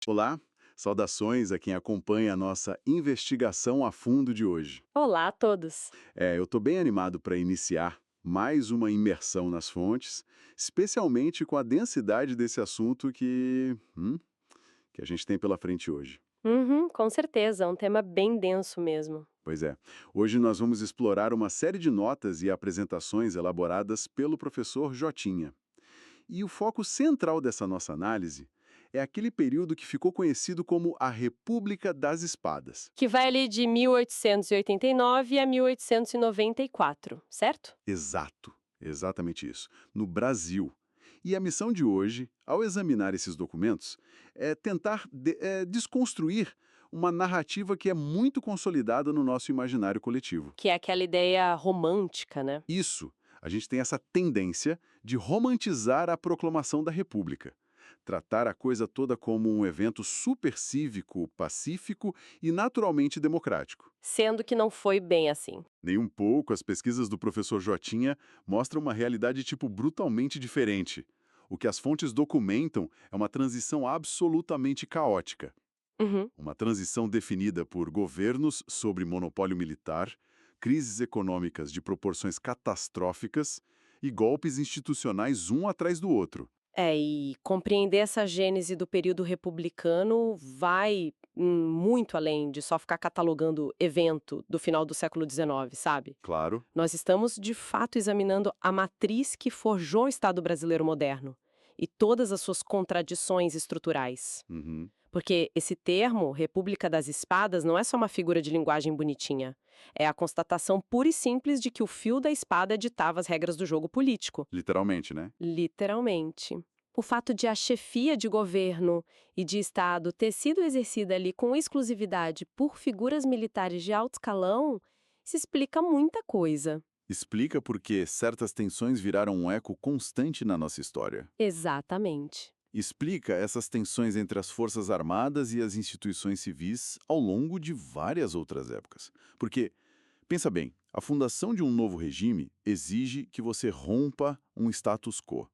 Olá, saudações a quem acompanha a nossa investigação a fundo de hoje. Olá a todos! Eu estou bem animado para iniciar mais uma imersão nas fontes, especialmente com a densidade desse assunto que a gente tem pela frente hoje. Uhum, com certeza, é um tema bem denso mesmo. Pois é, hoje nós vamos explorar uma série de notas e apresentações elaboradas pelo professor Jotinha. E o foco central dessa nossa análise é aquele período que ficou conhecido como a República das Espadas. Que vai ali de 1889 a 1894, certo? Exato, exatamente isso. No Brasil. E a missão de hoje, ao examinar esses documentos, é tentar desconstruir uma narrativa que é muito consolidada no nosso imaginário coletivo. Que é aquela ideia romântica, né? Isso, a gente tem essa tendência de romantizar a proclamação da República. Tratar a coisa toda como um evento supercívico, pacífico e naturalmente democrático. Sendo que não foi bem assim. Nem um pouco, as pesquisas do professor Jotinha mostram uma realidade tipo brutalmente diferente. O que as fontes documentam é uma transição absolutamente caótica. Uhum. Uma transição definida por governos sobre monopólio militar, crises econômicas de proporções catastróficas e golpes institucionais um atrás do outro. E compreender essa gênese do período republicano vai muito além de só ficar catalogando evento do final do século XIX, sabe? Claro. Nós estamos, de fato, examinando a matriz que forjou o Estado brasileiro moderno e todas as suas contradições estruturais. Uhum. Porque esse termo, República das Espadas, não é só uma figura de linguagem bonitinha. É a constatação pura e simples de que o fio da espada ditava as regras do jogo político. Literalmente, né? Literalmente. O fato de a chefia de governo e de Estado ter sido exercida ali com exclusividade por figuras militares de alto escalão, se explica muita coisa. Explica por que certas tensões viraram um eco constante na nossa história. Exatamente. Explica essas tensões entre as Forças Armadas e as instituições civis ao longo de várias outras épocas. Porque, pensa bem, a fundação de um novo regime exige que você rompa um status quo.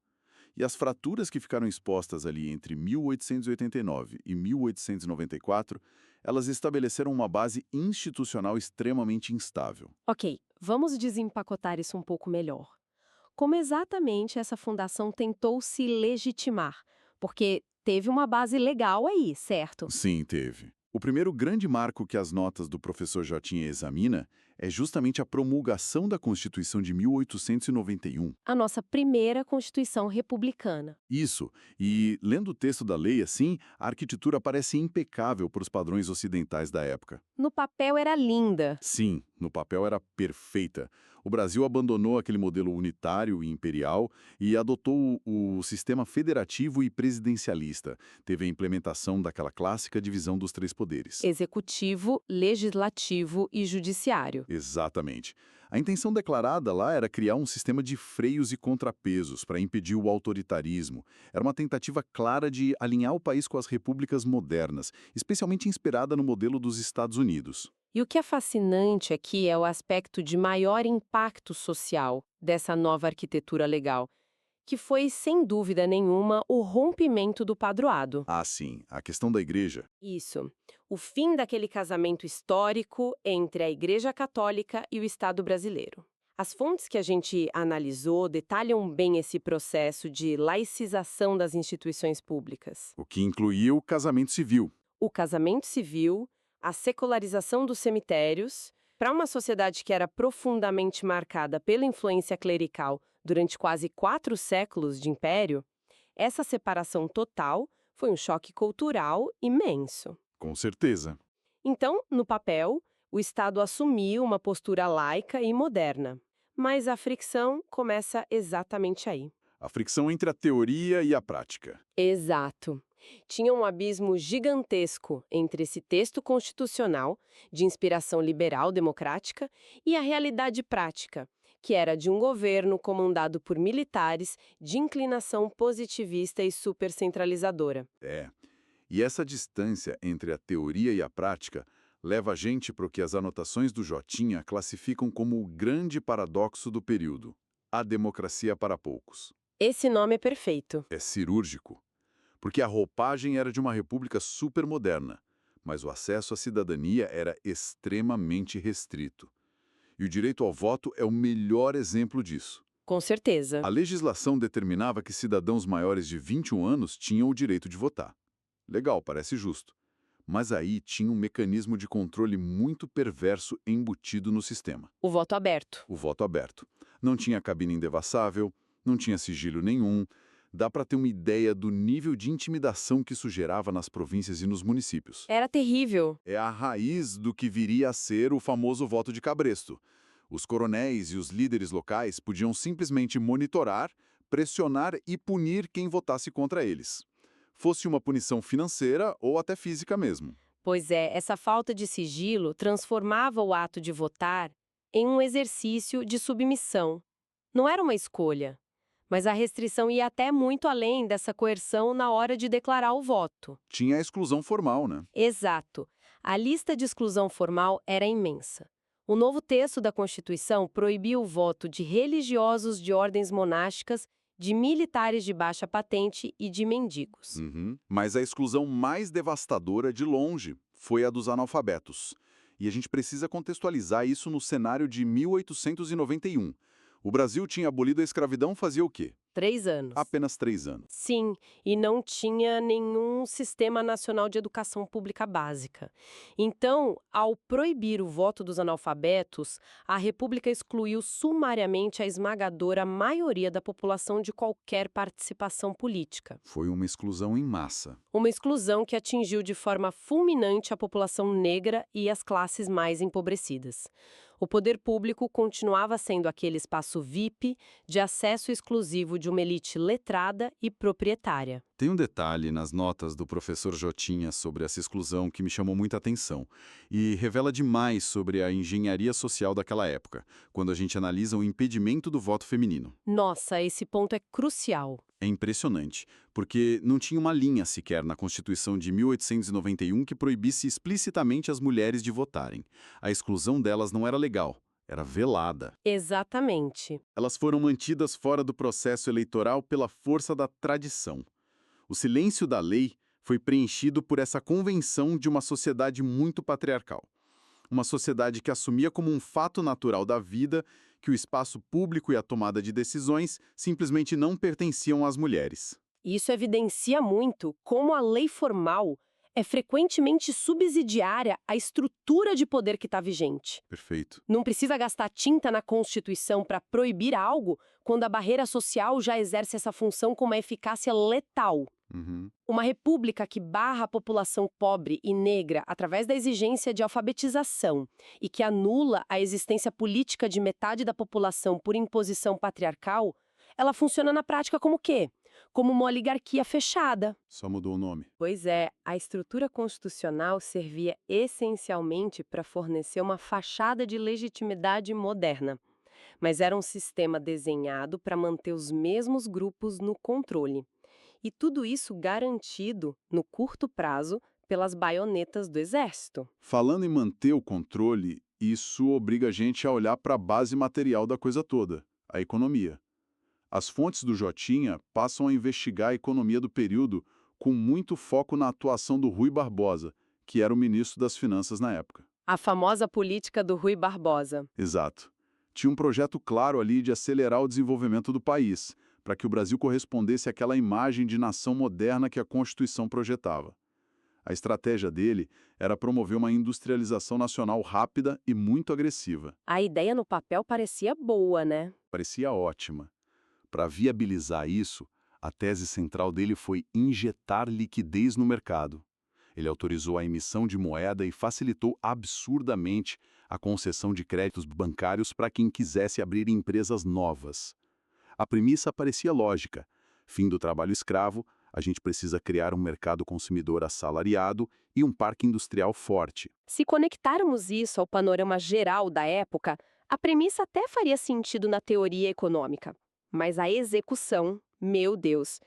E as fraturas que ficaram expostas ali entre 1889 e 1894, elas estabeleceram uma base institucional extremamente instável. Ok, vamos desempacotar isso um pouco melhor. Como exatamente essa fundação tentou se legitimar? Porque teve uma base legal aí, certo? Sim, teve. O primeiro grande marco que as notas do professor Jotinha examina é justamente a promulgação da Constituição de 1891. A nossa primeira Constituição republicana. Isso, e lendo o texto da lei assim, a arquitetura parece impecável para os padrões ocidentais da época. No papel era linda. Sim, no papel era perfeita. O Brasil abandonou aquele modelo unitário e imperial e adotou o sistema federativo e presidencialista. Teve a implementação daquela clássica divisão dos três poderes. Executivo, legislativo e judiciário. Exatamente. A intenção declarada lá era criar um sistema de freios e contrapesos para impedir o autoritarismo. Era uma tentativa clara de alinhar o país com as repúblicas modernas, especialmente inspirada no modelo dos Estados Unidos. E o que é fascinante aqui é o aspecto de maior impacto social dessa nova arquitetura legal, que foi, sem dúvida nenhuma, o rompimento do padroado. Ah, sim, a questão da igreja. Isso. O fim daquele casamento histórico entre a Igreja Católica e o Estado brasileiro. As fontes que a gente analisou detalham bem esse processo de laicização das instituições públicas. O que incluía o casamento civil. O casamento civil, a secularização dos cemitérios, para uma sociedade que era profundamente marcada pela influência clerical durante quase 4 séculos de império, essa separação total foi um choque cultural imenso. Com certeza. Então, no papel, o Estado assumiu uma postura laica e moderna. Mas a fricção começa exatamente aí. A fricção entre a teoria e a prática. Exato. Tinha um abismo gigantesco entre esse texto constitucional, de inspiração liberal democrática, e a realidade prática, que era de um governo comandado por militares de inclinação positivista e supercentralizadora. E essa distância entre a teoria e a prática leva a gente para o que as anotações do Jotinha classificam como o grande paradoxo do período: a democracia para poucos. Esse nome é perfeito. É cirúrgico. porque a roupagem era de uma república supermoderna, mas o acesso à cidadania era extremamente restrito. E o direito ao voto é o melhor exemplo disso. Com certeza. A legislação determinava que cidadãos maiores de 21 anos tinham o direito de votar. Legal, parece justo. Mas aí tinha um mecanismo de controle muito perverso embutido no sistema. O voto aberto. O voto aberto. Não tinha cabine indevassável, não tinha sigilo nenhum. Dá para ter uma ideia do nível de intimidação que isso gerava nas províncias e nos municípios. Era terrível. É a raiz do que viria a ser o famoso voto de cabresto. Os coronéis e os líderes locais podiam simplesmente monitorar, pressionar e punir quem votasse contra eles. Fosse uma punição financeira ou até física mesmo. Pois é, essa falta de sigilo transformava o ato de votar em um exercício de submissão. Não era uma escolha, mas a restrição ia até muito além dessa coerção na hora de declarar o voto. Tinha a exclusão formal, né? Exato. A lista de exclusão formal era imensa. O novo texto da Constituição proibia o voto de religiosos de ordens monásticas, de militares de baixa patente e de mendigos. Mas a exclusão mais devastadora, de longe, foi a dos analfabetos. E a gente precisa contextualizar isso no cenário de 1891. O Brasil tinha abolido a escravidão fazia o quê? 3 anos. Apenas 3 anos. Sim, e não tinha nenhum sistema nacional de educação pública básica. Então, ao proibir o voto dos analfabetos, a República excluiu sumariamente a esmagadora maioria da população de qualquer participação política. Foi uma exclusão em massa. Uma exclusão que atingiu de forma fulminante a população negra e as classes mais empobrecidas. O poder público continuava sendo aquele espaço VIP de acesso exclusivo de uma elite letrada e proprietária. Tem um detalhe nas notas do professor Jotinha sobre essa exclusão que me chamou muita atenção e revela demais sobre a engenharia social daquela época, quando a gente analisa o impedimento do voto feminino. Nossa, esse ponto é crucial. É impressionante, porque não tinha uma linha sequer na Constituição de 1891 que proibisse explicitamente as mulheres de votarem. A exclusão delas não era legal, era velada. Exatamente. Elas foram mantidas fora do processo eleitoral pela força da tradição. O silêncio da lei foi preenchido por essa convenção de uma sociedade muito patriarcal. Uma sociedade que assumia como um fato natural da vida que o espaço público e a tomada de decisões simplesmente não pertenciam às mulheres. Isso evidencia muito como a lei formal é frequentemente subsidiária à estrutura de poder que está vigente. Perfeito. Não precisa gastar tinta na Constituição para proibir algo quando a barreira social já exerce essa função com uma eficácia letal. Uma república que barra a população pobre e negra através da exigência de alfabetização e que anula a existência política de metade da população por imposição patriarcal, ela funciona na prática como o quê? Como uma oligarquia fechada. Só mudou o nome. Pois é, a estrutura constitucional servia essencialmente para fornecer uma fachada de legitimidade moderna, mas era um sistema desenhado para manter os mesmos grupos no controle. E tudo isso garantido, no curto prazo, pelas baionetas do Exército. Falando em manter o controle, isso obriga a gente a olhar para a base material da coisa toda, a economia. As fontes do Jotinha passam a investigar a economia do período com muito foco na atuação do Rui Barbosa, que era o ministro das Finanças na época. A famosa política do Rui Barbosa. Exato. Tinha um projeto claro ali de acelerar o desenvolvimento do país, para que o Brasil correspondesse àquela imagem de nação moderna que a Constituição projetava. A estratégia dele era promover uma industrialização nacional rápida e muito agressiva. A ideia no papel parecia boa, né? Parecia ótima. Para viabilizar isso, a tese central dele foi injetar liquidez no mercado. Ele autorizou a emissão de moeda e facilitou absurdamente a concessão de créditos bancários para quem quisesse abrir empresas novas. A premissa parecia lógica. Fim do trabalho escravo, a gente precisa criar um mercado consumidor assalariado e um parque industrial forte. Se conectarmos isso ao panorama geral da época, a premissa até faria sentido na teoria econômica. Mas a execução, meu Deus!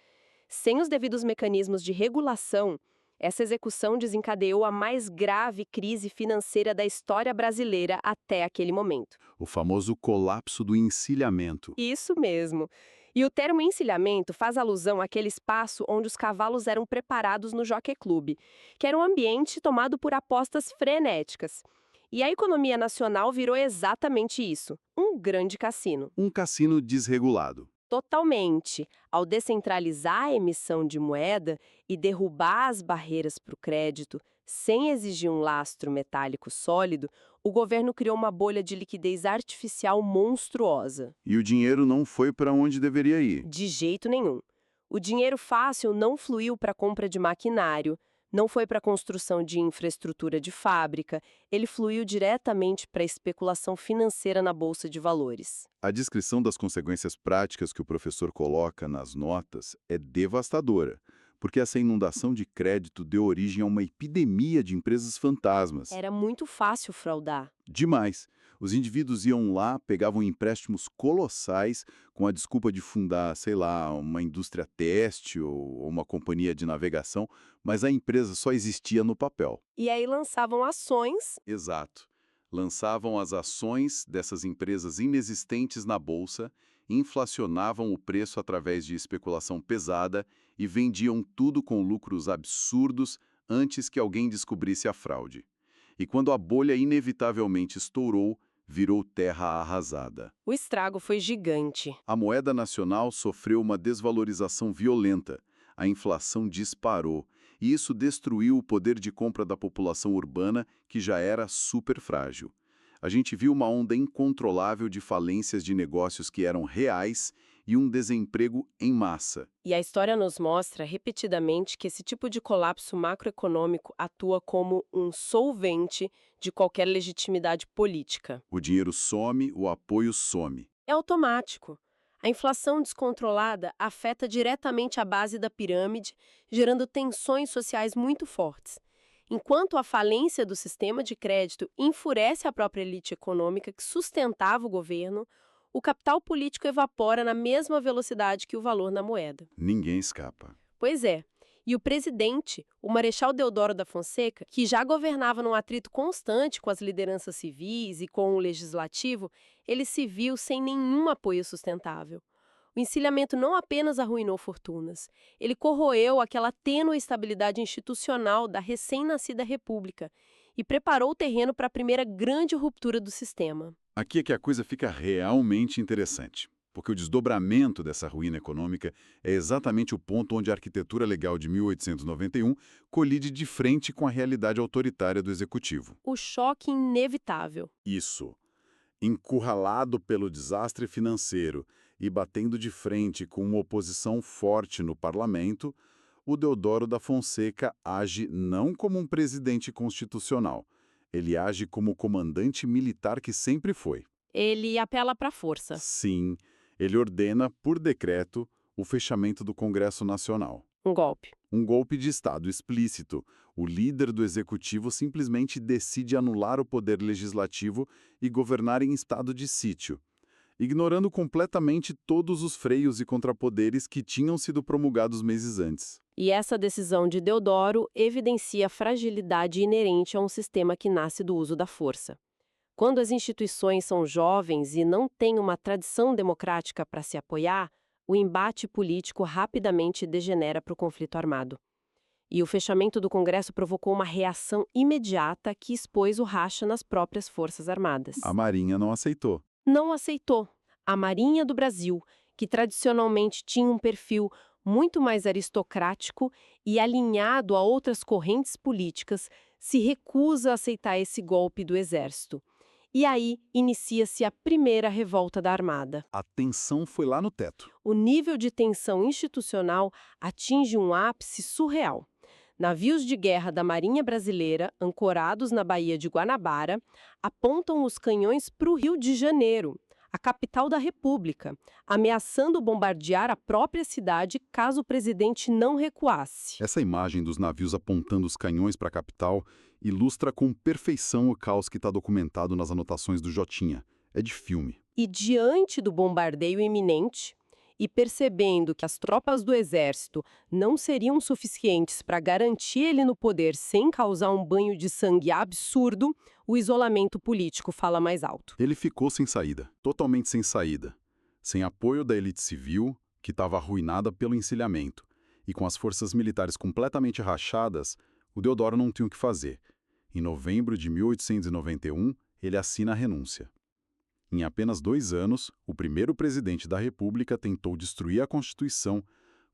Sem os devidos mecanismos de regulação, essa execução desencadeou a mais grave crise financeira da história brasileira até aquele momento. O famoso colapso do encilhamento. Isso mesmo. E o termo encilhamento faz alusão àquele espaço onde os cavalos eram preparados no Jockey Club, que era um ambiente tomado por apostas frenéticas. E a economia nacional virou exatamente isso, um grande cassino. Um cassino desregulado. Totalmente. Ao descentralizar a emissão de moeda e derrubar as barreiras para o crédito, sem exigir um lastro metálico sólido, o governo criou uma bolha de liquidez artificial monstruosa. E o dinheiro não foi para onde deveria ir. De jeito nenhum. O dinheiro fácil não fluiu para a compra de maquinário, não foi para a construção de infraestrutura de fábrica, ele fluiu diretamente para a especulação financeira na bolsa de valores. A descrição das consequências práticas que o professor coloca nas notas é devastadora, porque essa inundação de crédito deu origem a uma epidemia de empresas fantasmas. Era muito fácil fraudar. Demais. Os indivíduos iam lá, pegavam empréstimos colossais com a desculpa de fundar, sei lá, uma indústria têxtil ou uma companhia de navegação, mas a empresa só existia no papel. E aí lançavam ações. Exato. Lançavam as ações dessas empresas inexistentes na bolsa, inflacionavam o preço através de especulação pesada e vendiam tudo com lucros absurdos antes que alguém descobrisse a fraude. E quando a bolha inevitavelmente estourou, virou terra arrasada. O estrago foi gigante. A moeda nacional sofreu uma desvalorização violenta, a inflação disparou, e isso destruiu o poder de compra da população urbana, que já era super frágil. A gente viu uma onda incontrolável de falências de negócios que eram reais e um desemprego em massa. E a história nos mostra repetidamente que esse tipo de colapso macroeconômico atua como um solvente de qualquer legitimidade política. O dinheiro some, o apoio some. É automático. A inflação descontrolada afeta diretamente a base da pirâmide, gerando tensões sociais muito fortes. Enquanto a falência do sistema de crédito enfurece a própria elite econômica que sustentava o governo, o capital político evapora na mesma velocidade que o valor na moeda. Ninguém escapa. Pois é. E o presidente, o Marechal Deodoro da Fonseca, que já governava num atrito constante com as lideranças civis e com o legislativo, ele se viu sem nenhum apoio sustentável. O encilhamento não apenas arruinou fortunas, ele corroeu aquela tênue estabilidade institucional da recém-nascida república e preparou o terreno para a primeira grande ruptura do sistema. Aqui é que a coisa fica realmente interessante, porque o desdobramento dessa ruína econômica é exatamente o ponto onde a arquitetura legal de 1891 colide de frente com a realidade autoritária do executivo. O choque inevitável. Isso. Encurralado pelo desastre financeiro e batendo de frente com uma oposição forte no parlamento, o Deodoro da Fonseca age não como um presidente constitucional. Ele age como o comandante militar que sempre foi. Ele apela para a força. Sim, ele ordena, por decreto, o fechamento do Congresso Nacional. Um golpe. Um golpe de Estado explícito. O líder do executivo simplesmente decide anular o poder legislativo e governar em estado de sítio, ignorando completamente todos os freios e contrapoderes que tinham sido promulgados meses antes. E essa decisão de Deodoro evidencia a fragilidade inerente a um sistema que nasce do uso da força. Quando as instituições são jovens e não têm uma tradição democrática para se apoiar, o embate político rapidamente degenera para o conflito armado. E o fechamento do Congresso provocou uma reação imediata que expôs o racha nas próprias Forças Armadas. A Marinha não aceitou. Não aceitou. A Marinha do Brasil, que tradicionalmente tinha um perfil muito mais aristocrático e alinhado a outras correntes políticas, se recusa a aceitar esse golpe do Exército. E aí inicia-se a primeira revolta da Armada. A tensão foi lá no teto. O nível de tensão institucional atinge um ápice surreal. Navios de guerra da Marinha Brasileira, ancorados na Baía de Guanabara, apontam os canhões para o Rio de Janeiro, a capital da República, ameaçando bombardear a própria cidade caso o presidente não recuasse. Essa imagem dos navios apontando os canhões para a capital ilustra com perfeição o caos que está documentado nas anotações do Jotinha. É de filme. E diante do bombardeio iminente, e percebendo que as tropas do exército não seriam suficientes para garantir ele no poder sem causar um banho de sangue absurdo, o isolamento político fala mais alto. Ele ficou sem saída, totalmente sem saída. Sem apoio da elite civil, que estava arruinada pelo encilhamento, e com as forças militares completamente rachadas, o Deodoro não tinha o que fazer. Em novembro de 1891, ele assina a renúncia. Em apenas 2 anos, o primeiro presidente da República tentou destruir a Constituição,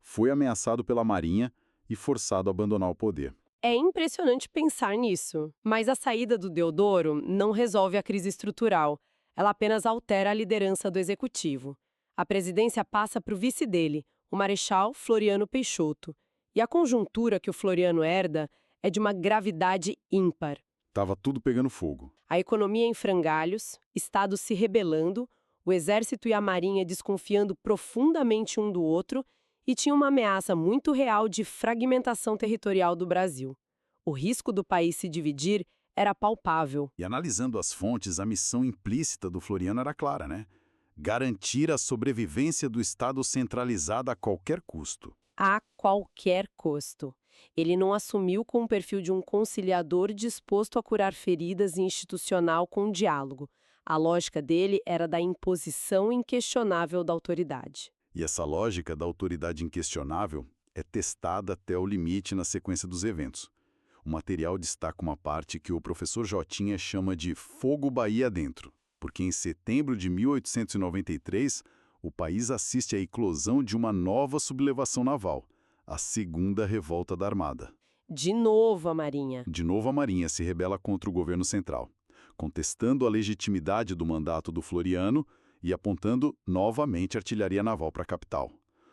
foi ameaçado pela Marinha e forçado a abandonar o poder. É impressionante pensar nisso. Mas a saída do Deodoro não resolve a crise estrutural. Ela apenas altera a liderança do executivo. A presidência passa para o vice dele, o Marechal Floriano Peixoto. E a conjuntura que o Floriano herda é de uma gravidade ímpar. Tava tudo pegando fogo. A economia em frangalhos, estados se rebelando, o exército e a marinha desconfiando profundamente um do outro e tinha uma ameaça muito real de fragmentação territorial do Brasil. O risco do país se dividir era palpável. E analisando as fontes, a missão implícita do Floriano era clara, né? Garantir a sobrevivência do Estado centralizado a qualquer custo. A qualquer custo. Ele não assumiu com o perfil de um conciliador disposto a curar feridas institucional com diálogo. A lógica dele era da imposição inquestionável da autoridade. E essa lógica da autoridade inquestionável é testada até o limite na sequência dos eventos. O material destaca uma parte que o professor Jotinha chama de fogo Bahia dentro, porque em setembro de 1893, o país assiste à eclosão de uma nova sublevação naval, a Segunda Revolta da Armada. De novo a Marinha. De novo a Marinha se rebela contra o governo central, contestando a legitimidade do mandato do Floriano e apontando novamente a artilharia naval para a capital.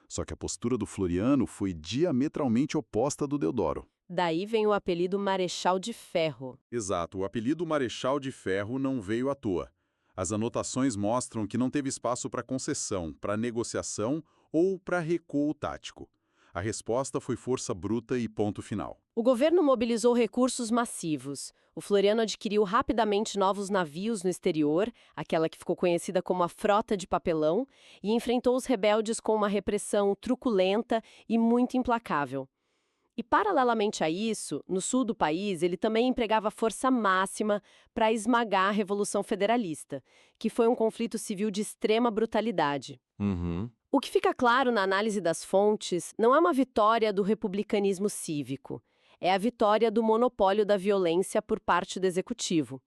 Só que a postura do Floriano foi diametralmente oposta à do Deodoro. Daí vem o apelido Marechal de Ferro. Exato, o apelido Marechal de Ferro não veio à toa. As anotações mostram que não teve espaço para concessão, para negociação ou para recuo tático. A resposta foi força bruta e ponto final. O governo mobilizou recursos massivos. O Floriano adquiriu rapidamente novos navios no exterior, aquela que ficou conhecida como a Frota de Papelão, e enfrentou os rebeldes com uma repressão truculenta e muito implacável. E, paralelamente a isso, no sul do país, ele também empregava força máxima para esmagar a Revolução Federalista, que foi um conflito civil de extrema brutalidade. O que fica claro na análise das fontes não é uma vitória do republicanismo cívico, é a vitória do monopólio da violência por parte do executivo.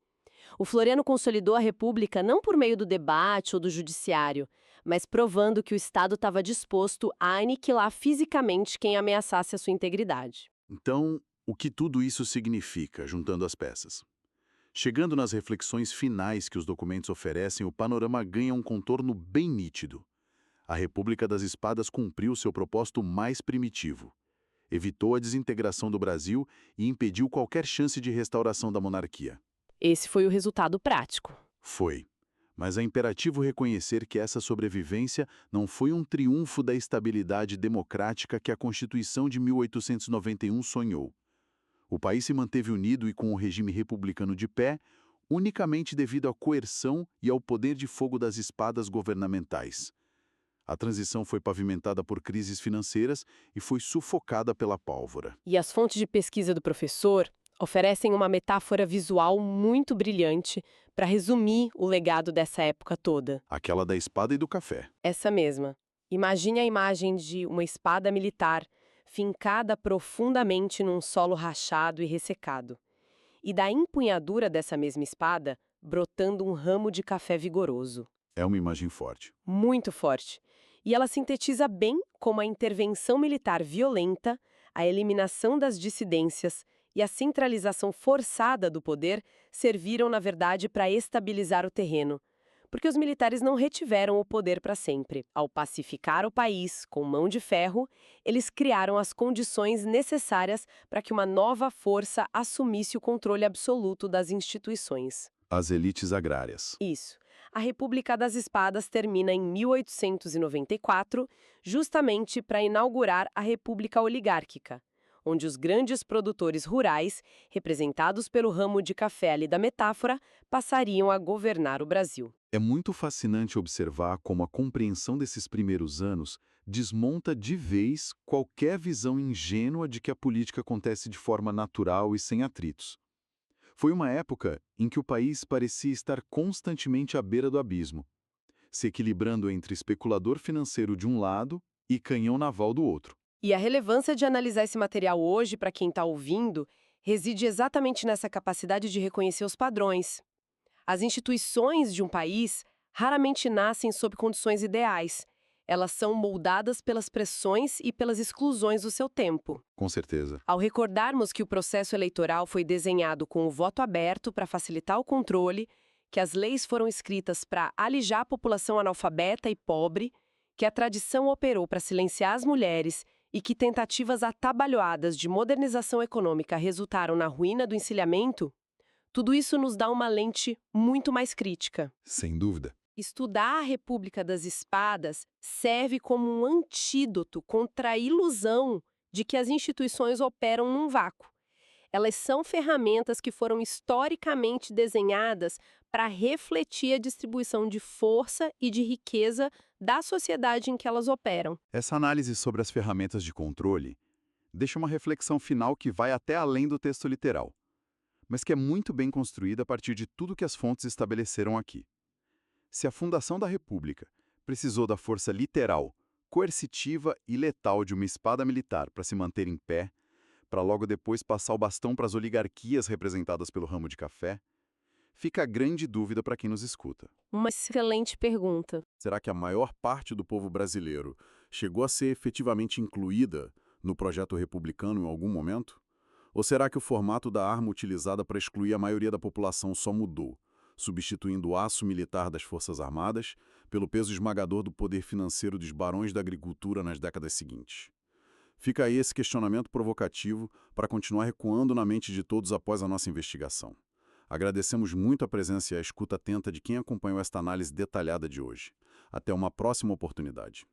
O Floriano consolidou a República não por meio do debate ou do judiciário, mas provando que o Estado estava disposto a aniquilar fisicamente quem ameaçasse a sua integridade. Então, o que tudo isso significa, juntando as peças? Chegando nas reflexões finais que os documentos oferecem, o panorama ganha um contorno bem nítido. A República das Espadas cumpriu seu propósito mais primitivo. Evitou a desintegração do Brasil e impediu qualquer chance de restauração da monarquia. Esse foi o resultado prático. Foi. Mas é imperativo reconhecer que essa sobrevivência não foi um triunfo da estabilidade democrática que a Constituição de 1891 sonhou. O país se manteve unido e com o regime republicano de pé, unicamente devido à coerção e ao poder de fogo das espadas governamentais. A transição foi pavimentada por crises financeiras e foi sufocada pela pólvora. E as fontes de pesquisa do professor oferecem uma metáfora visual muito brilhante para resumir o legado dessa época toda. Aquela da espada e do café. Essa mesma. Imagine a imagem de uma espada militar fincada profundamente num solo rachado e ressecado. E da empunhadura dessa mesma espada, brotando um ramo de café vigoroso. É uma imagem forte. Muito forte. E ela sintetiza bem como a intervenção militar violenta, a eliminação das dissidências e a centralização forçada do poder serviram, na verdade, para estabilizar o terreno. Porque os militares não retiveram o poder para sempre. Ao pacificar o país com mão de ferro, eles criaram as condições necessárias para que uma nova força assumisse o controle absoluto das instituições. As elites agrárias. Isso. A República das Espadas termina em 1894, justamente para inaugurar a República Oligárquica, onde os grandes produtores rurais, representados pelo ramo de café ali da metáfora, passariam a governar o Brasil. É muito fascinante observar como a compreensão desses primeiros anos desmonta de vez qualquer visão ingênua de que a política acontece de forma natural e sem atritos. Foi uma época em que o país parecia estar constantemente à beira do abismo, se equilibrando entre especulador financeiro de um lado e canhão naval do outro. E a relevância de analisar esse material hoje, para quem está ouvindo, reside exatamente nessa capacidade de reconhecer os padrões. As instituições de um país raramente nascem sob condições ideais. Elas são moldadas pelas pressões e pelas exclusões do seu tempo. Com certeza. Ao recordarmos que o processo eleitoral foi desenhado com o voto aberto para facilitar o controle, que as leis foram escritas para alijar a população analfabeta e pobre, que a tradição operou para silenciar as mulheres e que tentativas atabalhoadas de modernização econômica resultaram na ruína do encilhamento, tudo isso nos dá uma lente muito mais crítica. Sem dúvida. Estudar a República das Espadas serve como um antídoto contra a ilusão de que as instituições operam num vácuo. Elas são ferramentas que foram historicamente desenhadas para refletir a distribuição de força e de riqueza da sociedade em que elas operam. Essa análise sobre as ferramentas de controle deixa uma reflexão final que vai até além do texto literal, mas que é muito bem construída a partir de tudo que as fontes estabeleceram aqui. Se a fundação da República precisou da força literal, coercitiva e letal de uma espada militar para se manter em pé, para logo depois passar o bastão para as oligarquias representadas pelo ramo de café, fica a grande dúvida para quem nos escuta. Uma excelente pergunta. Será que a maior parte do povo brasileiro chegou a ser efetivamente incluída no projeto republicano em algum momento? Ou será que o formato da arma utilizada para excluir a maioria da população só mudou, substituindo o aço militar das Forças Armadas pelo peso esmagador do poder financeiro dos barões da agricultura nas décadas seguintes? Fica aí esse questionamento provocativo para continuar recuando na mente de todos após a nossa investigação. Agradecemos muito a presença e a escuta atenta de quem acompanhou esta análise detalhada de hoje. Até uma próxima oportunidade.